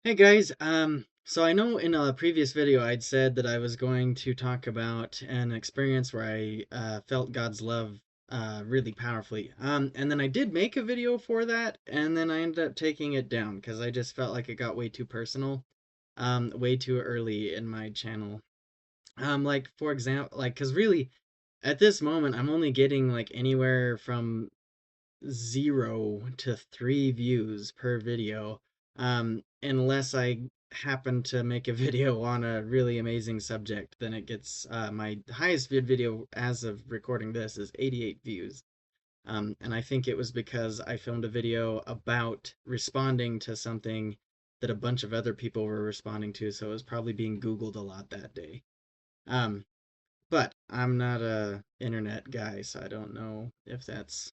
Hey guys, so I know in a previous video I'd said that I was going to talk about an experience where I felt God's love really powerfully. And then I did make a video for that, and then I ended up taking it down because I just felt like it got way too personal, way too early in my channel. Like for example, like because really at this moment I'm only getting like anywhere from 0 to 3 views per video, unless I happen to make a video on a really amazing subject. Then it gets my highest viewed video as of recording this is 88 views. And I think it was because I filmed a video about responding to something that a bunch of other people were responding to, so it was probably being Googled a lot that day. Um, but I'm not a internet guy, so I don't know if that's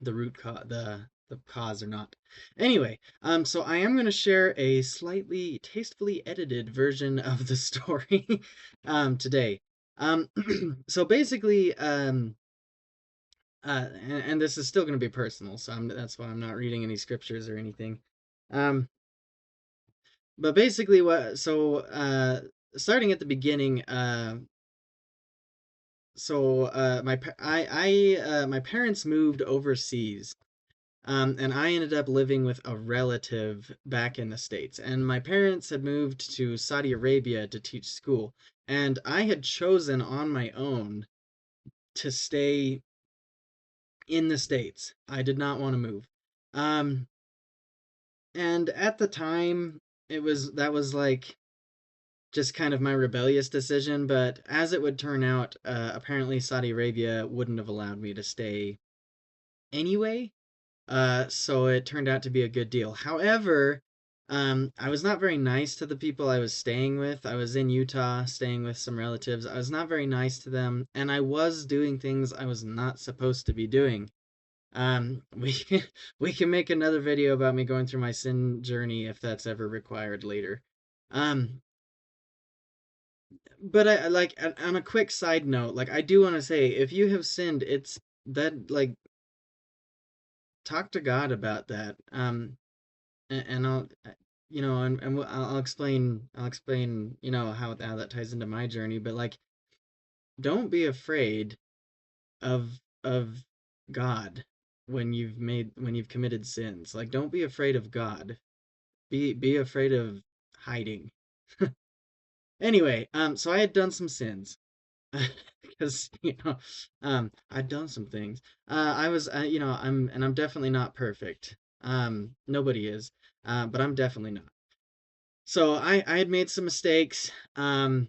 the root cause, the cause or not. Anyway, so I am going to share a slightly tastefully edited version of the story today. Um, so basically, and this is still going to be personal, so that's why I'm not reading any scriptures or anything. Um, but basically, starting at the beginning, my parents moved overseas. And I ended up living with a relative back in the States. And my parents had moved to Saudi Arabia to teach school. And I had chosen on my own to stay in the States. I did not want to move. Um, and at the time, that was like just kind of my rebellious decision. But as it would turn out, apparently Saudi Arabia wouldn't have allowed me to stay anyway. So it turned out to be a good deal. However, I was not very nice to the people I was staying with. I was in Utah staying with some relatives. I was not very nice to them, and I was doing things I was not supposed to be doing. We can, we can make another video about me going through my sin journey if that's ever required later. Um, but I like on a quick side note, like I do want to say, if you have sinned, it's that like talk to God about that. And I'll I'll explain how that ties into my journey, but like don't be afraid of God when you've committed sins. Like don't be afraid of God. Be afraid of hiding. Anyway, so I had done some sins. Because I'd done some things. I was I'm definitely not perfect. Nobody is. But I'm definitely not. So I had made some mistakes. So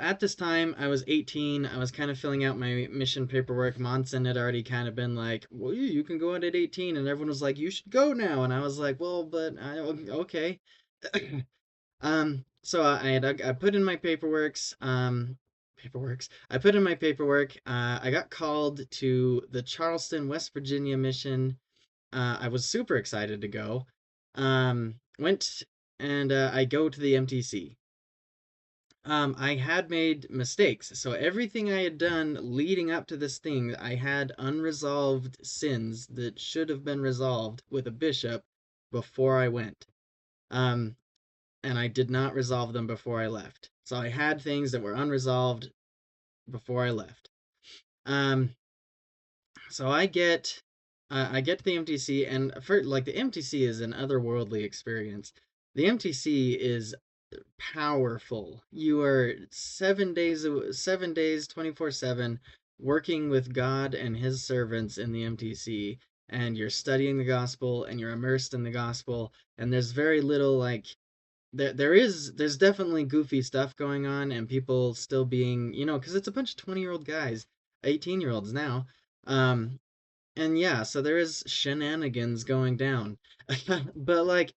at this time I was 18. I was kind of filling out my mission paperwork. Monson had already kind of been like, "Well, you can go out at 18," and everyone was like, "You should go now." And I was like, "Well, but okay." So I put in my paperworks. I put in my paperwork. I got called to the Charleston, West Virginia mission. I was super excited to go. Went and I go to the MTC. I had made mistakes. So everything I had done leading up to this thing, I had unresolved sins that should have been resolved with a bishop before I went. Um, and I did not resolve them before I left. So I had things that were unresolved before I left. Um, so I get to the MTC, and for like the MTC is an otherworldly experience. The MTC is powerful. You are 7 days, 24/7, working with God and His servants in the MTC, and you're studying the gospel and you're immersed in the gospel. And there's very little like there's definitely goofy stuff going on and people still being because it's a bunch of 20-year-old guys, 18-year-olds now. Um, and yeah, so there is shenanigans going down. But like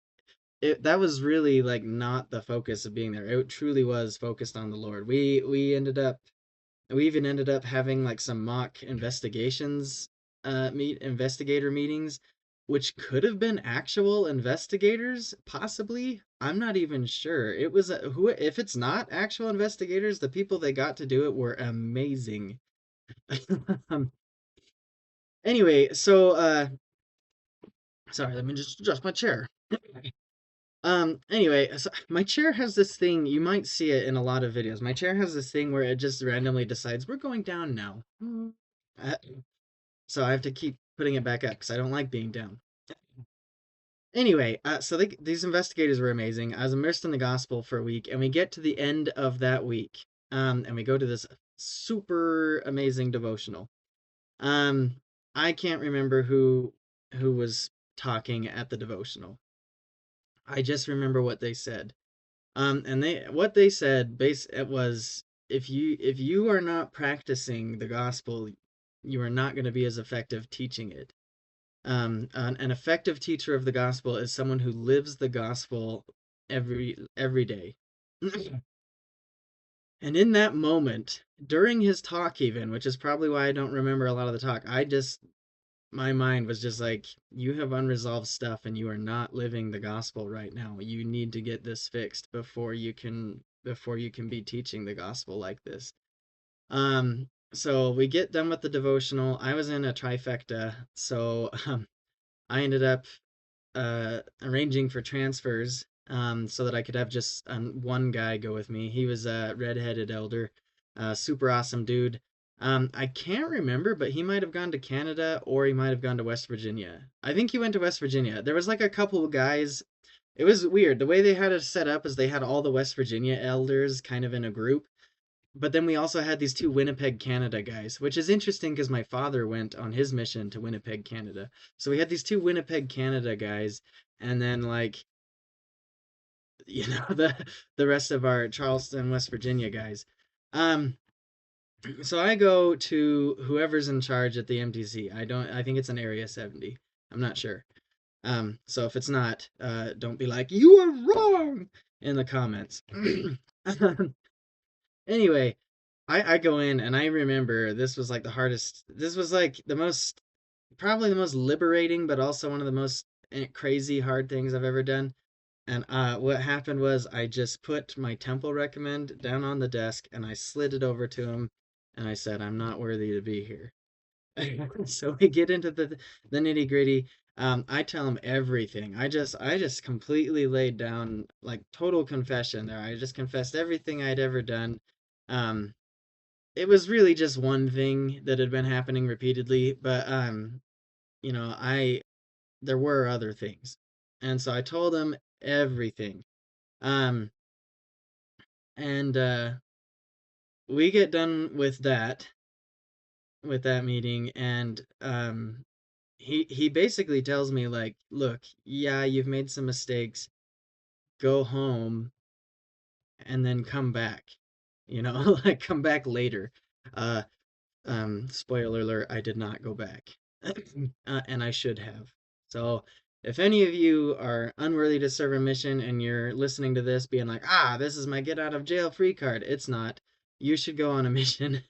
that was really like not the focus of being there. It truly was focused on the Lord. We even ended up having like some mock investigations, investigator meetings, which could have been actual investigators, possibly. I'm not even sure. It was who if it's not actual investigators, the people they got to do it were amazing. um, anyway, Sorry, let me just adjust my chair. Anyway, so my chair has this thing, you might see it in a lot of videos. My chair has this thing where it just randomly decides we're going down now. Uh, so I have to keep putting it back up because I don't like being down. Anyway, these investigators were amazing. I was immersed in the gospel for a week, and we get to the end of that week, and we go to this super amazing devotional. Um, I can't remember who was talking at the devotional. I just remember what they said. And they what they said base it was if you are not practicing the gospel, you are not going to be as effective teaching it. An effective teacher of the gospel is someone who lives the gospel every day. And in that moment, during his talk even, which is probably why I don't remember a lot of the talk, my mind was just like, you have unresolved stuff and you are not living the gospel right now. You need to get this fixed before you can be teaching the gospel like this. So we get done with the devotional. I was in a trifecta, so I ended up arranging for transfers so that I could have just one guy go with me. He was a redheaded elder, super awesome dude. I can't remember, but he might have gone to Canada or he might have gone to West Virginia. I think he went to West Virginia. There was like a couple of guys. It was weird. The way they had it set up is they had all the West Virginia elders kind of in a group. But then we also had these two Winnipeg, Canada guys, which is interesting because my father went on his mission to Winnipeg, Canada. So we had these two Winnipeg, Canada guys, and then like the rest of our Charleston, West Virginia guys. Um, so I go to whoever's in charge at the MTC. I think it's an Area 70. I'm not sure. So if it's not, don't be like, you are wrong in the comments. Anyway, I go in and I remember this was like the hardest. This was like probably the most liberating, but also one of the most crazy hard things I've ever done. And what happened was I just put my temple recommend down on the desk and I slid it over to him and I said, I'm not worthy to be here. So we get into the nitty gritty. I tell him everything. I just completely laid down like total confession there. I just confessed everything I'd ever done. Um, it was really just one thing that had been happening repeatedly, but I there were other things. And so I told him everything. Um and we get done with that meeting and he basically tells me like, look, yeah, you've made some mistakes. Go home and then come back. Like come back later. Uh Spoiler alert, I did not go back. And I should have. So, if any of you are unworthy to serve a mission and you're listening to this being like, this is my get out of jail free card, it's not. You should go on a mission.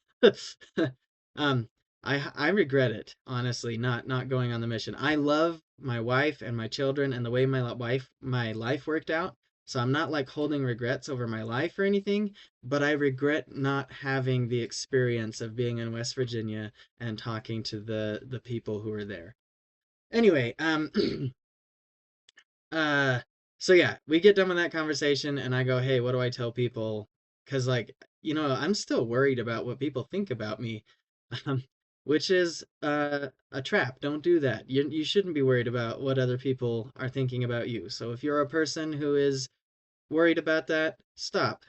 um, I regret it, honestly, not going on the mission. I love my wife and my children and the way my life worked out. So I'm not like holding regrets over my life or anything, but I regret not having the experience of being in West Virginia and talking to the people who are there. Anyway, uh, so yeah, we get done with that conversation, and I go, hey, what do I tell people? Because like, I'm still worried about what people think about me, um, which is a trap. Don't do that. You shouldn't be worried about what other people are thinking about you. So if you're a person who is worried about that, stop.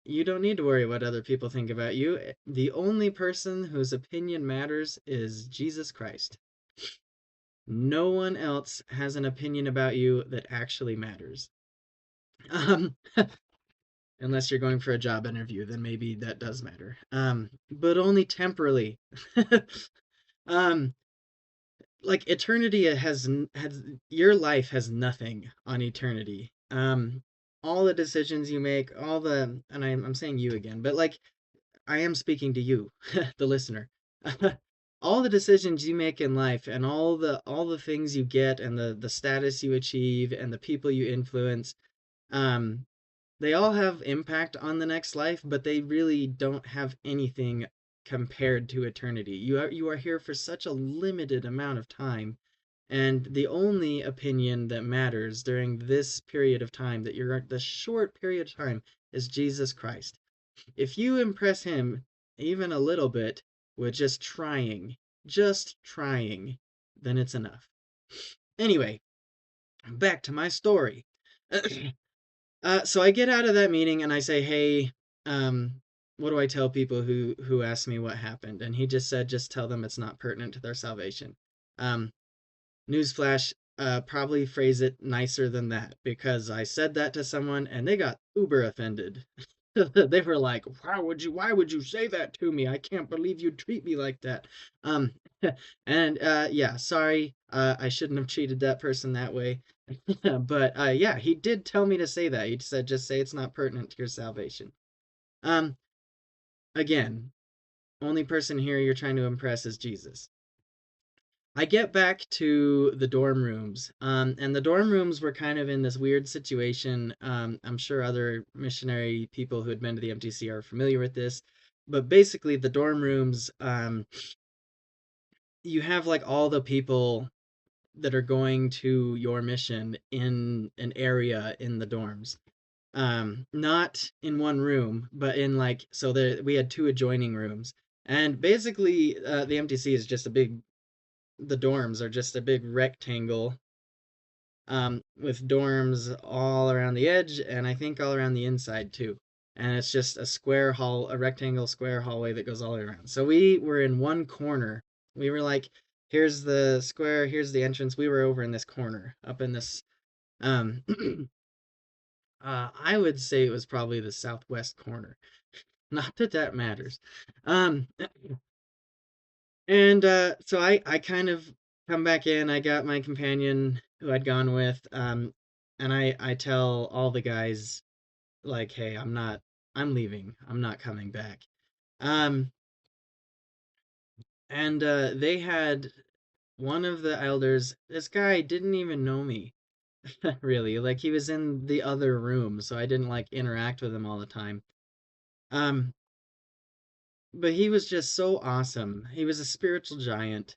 You don't need to worry what other people think about you. The only person whose opinion matters is Jesus Christ. No one else has an opinion about you that actually matters. Um, unless you're going for a job interview, then maybe that does matter. But only temporarily. um, like eternity has your life has nothing on eternity. All the decisions you make, and I'm saying you again, but like I am speaking to you, the listener. All the decisions you make in life and all the things you get and the status you achieve and the people you influence, um, they all have impact on the next life, but they really don't have anything compared to eternity. You are here for such a limited amount of time, And the only opinion that matters during this period of time, that you're the short period of time, is Jesus Christ. If you impress him even a little bit with just trying, then it's enough. Anyway, back to my story. So I get out of that meeting and I say, "Hey, what do I tell people who ask me what happened?" And he just said, "Just tell them it's not pertinent to their salvation." Um, Newsflash, probably phrase it nicer than that, because I said that to someone and they got uber offended. They were like, why would you say that to me? I can't believe you treat me like that. Um, and yeah, sorry, I shouldn't have treated that person that way. But yeah, he did tell me to say that. He said, just say it's not pertinent to your salvation. Um, Again, only person here you're trying to impress is Jesus. I get back to the dorm rooms, and the dorm rooms were kind of in this weird situation. I'm sure other missionary people who had been to the MTC are familiar with this, but basically, the dorm rooms, you have like all the people that are going to your mission in an area in the dorms. Not in one room, but in like, so there we had two adjoining rooms, and basically, the MTC is just a big the dorms are just a big rectangle, with dorms all around the edge and I think all around the inside too. And it's just a rectangle square hallway that goes all the way around. So we were in one corner. We were like, here's the square, here's the entrance. We were over in this corner, up in this. Um, I would say it was probably the southwest corner. Not that that matters. Um, And so I kind of come back in. I got my companion who I'd gone with, and I tell all the guys like, hey, I'm leaving. I'm not coming back. Um, and they had one of the elders. This guy didn't even know me really. Like he was in the other room, so I didn't like interact with him all the time. Um, but he was just so awesome. He was a spiritual giant.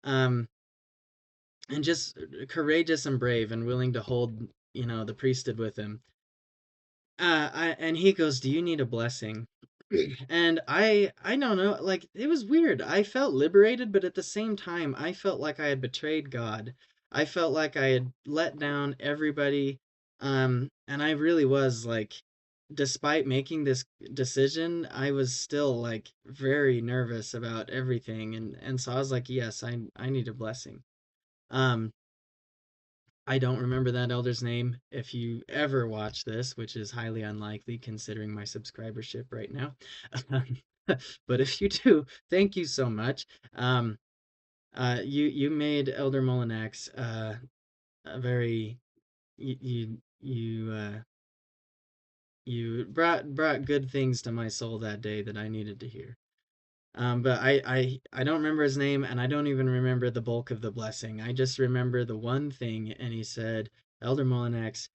Um, and just courageous and brave and willing to hold, the priesthood with him. And he goes, "Do you need a blessing?" And I don't know, like it was weird. I felt liberated, but at the same time, I felt like I had betrayed God. I felt like I had let down everybody. And I really was like, despite making this decision, I was still like very nervous about everything. And so I was like, yes, I need a blessing. Um, I don't remember that elder's name. If you ever watch this, which is highly unlikely considering my subscribership right now, but if you do, thank you so much. Um, you made Elder Molinax a very you brought good things to my soul that day that I needed to hear. But I don't remember his name, and I don't even remember the bulk of the blessing. I just remember the one thing, and he said, Elder Molinax,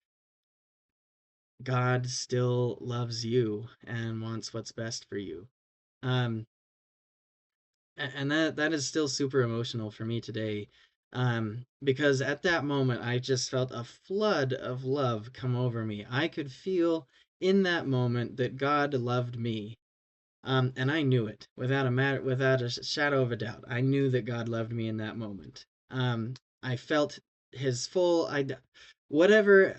God still loves you and wants what's best for you. Um, and that is still super emotional for me today. Because at that moment I just felt a flood of love come over me. I could feel in that moment that God loved me. And I knew it without a shadow of a doubt. I knew that God loved me in that moment. I felt his full, whatever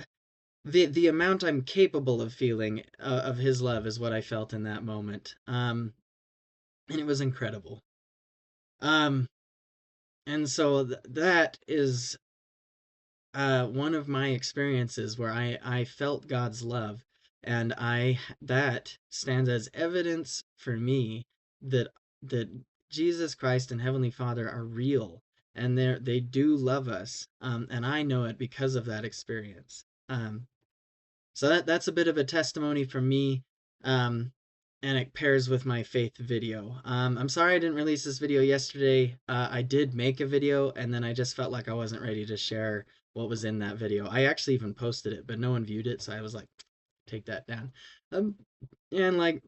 the amount I'm capable of feeling, of his love is what I felt in that moment. And it was incredible. Um, and so that is one of my experiences where I felt God's love, and that stands as evidence for me that that Jesus Christ and Heavenly Father are real, and they do love us, and I know it because of that experience. So that's a bit of a testimony from me, um, and it pairs with my faith video. I'm sorry I didn't release this video yesterday. I did make a video, and then I just felt like I wasn't ready to share what was in that video. I actually even posted it, but no one viewed it, so I was like, take that down. Um, and like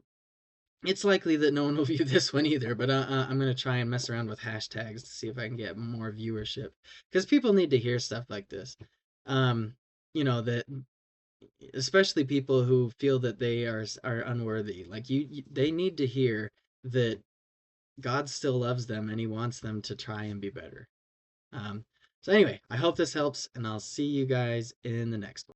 It's likely that no one will view this one either, but I'm gonna try and mess around with hashtags to see if I can get more viewership because people need to hear stuff like this. Um, that especially people who feel that they are unworthy. Like they need to hear that God still loves them and He wants them to try and be better. Um, so anyway, I hope this helps, and I'll see you guys in the next one.